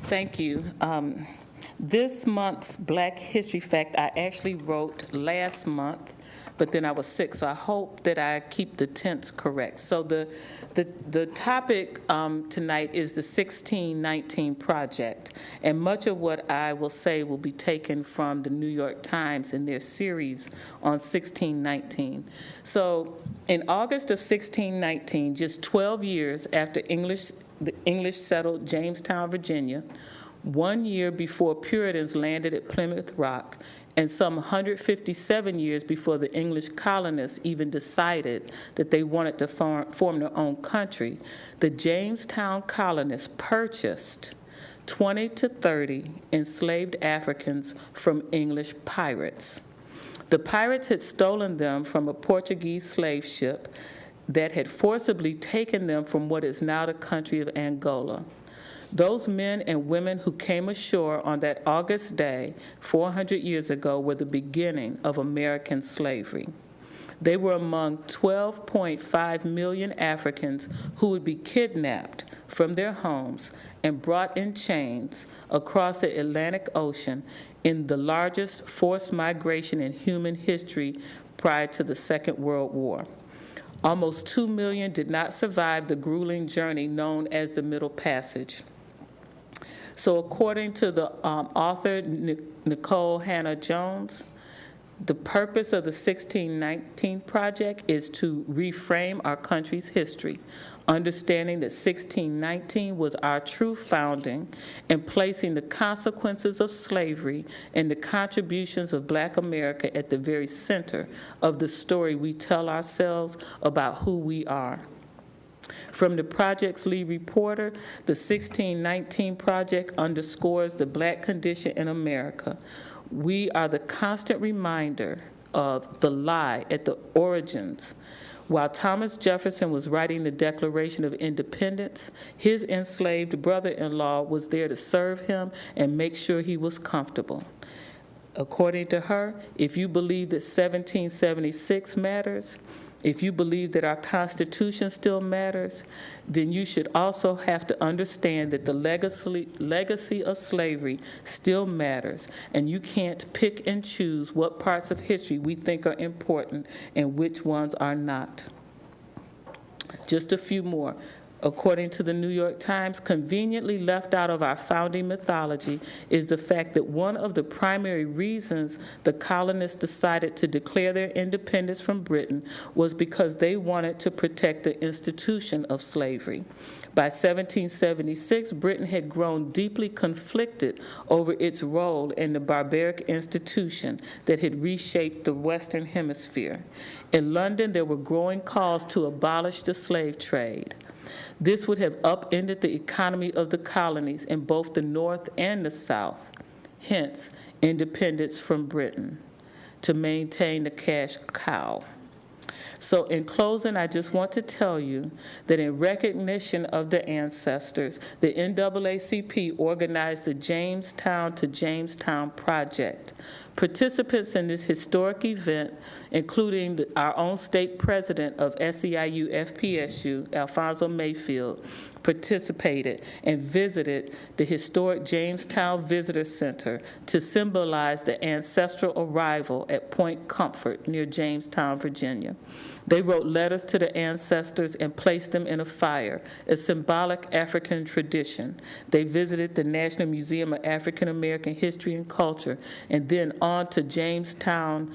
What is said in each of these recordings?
Thank you. This month's Black History Fact I actually wrote last month, but then I was sick, so I hope that I keep the tense correct. So the topic tonight is the 1619 Project, and much of what I will say will be taken from the New York Times in their series on 1619. So in August of 1619, just 12 years after the English settled Jamestown, Virginia, 1 year before Puritans landed at Plymouth Rock, and some 157 years before the English colonists even decided that they wanted to form their own country, the Jamestown colonists purchased 20 to 30 enslaved Africans from English pirates. The pirates had stolen them from a Portuguese slave ship that had forcibly taken them from what is now the country of Angola. Those men and women who came ashore on that August day 400 years ago were the beginning of American slavery. They were among 12.5 million Africans who would be kidnapped from their homes and brought in chains across the Atlantic Ocean in the largest forced migration in human history prior to the Second World War. Almost 2 million did not survive the grueling journey known as the Middle Passage. So according to the author, Nicole Hannah-Jones, the purpose of the 1619 Project is to reframe our country's history, understanding that 1619 was our true founding and placing the consequences of slavery and the contributions of Black America at the very center of the story we tell ourselves about who we are. From the project's lead reporter, the 1619 Project underscores the Black condition in America. We are the constant reminder of the lie at the origins. While Thomas Jefferson was writing the Declaration of Independence, his enslaved brother-in-law was there to serve him and make sure he was comfortable. According to her, if you believe that 1776 matters, if you believe that our Constitution still matters, then you should also have to understand that the legacy of slavery still matters, and you can't pick and choose what parts of history we think are important and which ones are not. Just a few more. According to the New York Times, conveniently left out of our founding mythology is the fact that one of the primary reasons the colonists decided to declare their independence from Britain was because they wanted to protect the institution of slavery. By 1776, Britain had grown deeply conflicted over its role in the barbaric institution that had reshaped the Western Hemisphere. In London, there were growing calls to abolish the slave trade. This would have upended the economy of the colonies in both the North and the South, hence independence from Britain, to maintain the cash cow. So in closing, I just want to tell you that in recognition of the ancestors, the NAACP organized the Jamestown to Jamestown Project. Participants in this historic event, including our own state president of SEIU FPSU, Alfonso Mayfield, participated and visited the historic Jamestown Visitor Center to symbolize the ancestral arrival at Point Comfort near Jamestown, Virginia. They wrote letters to the ancestors and placed them in a fire, a symbolic African tradition. They visited the National Museum of African American History and Culture, and then on to Jamestown,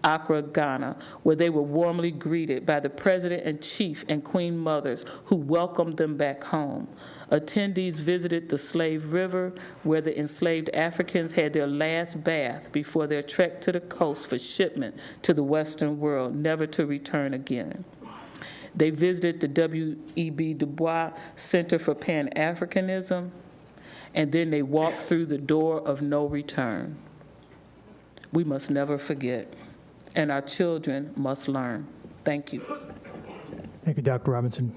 Accra, Ghana, where they were warmly greeted by the President and Chief and Queen Mothers who welcomed them back home. Attendees visited the Slave River, where the enslaved Africans had their last bath before their trek to the coast for shipment to the Western world, never to return again. They visited the W.E.B. Du Bois Center for Pan-Africanism, and then they walked through the door of no return. We must never forget, and our children must learn. Thank you. Thank you, Dr. Robinson.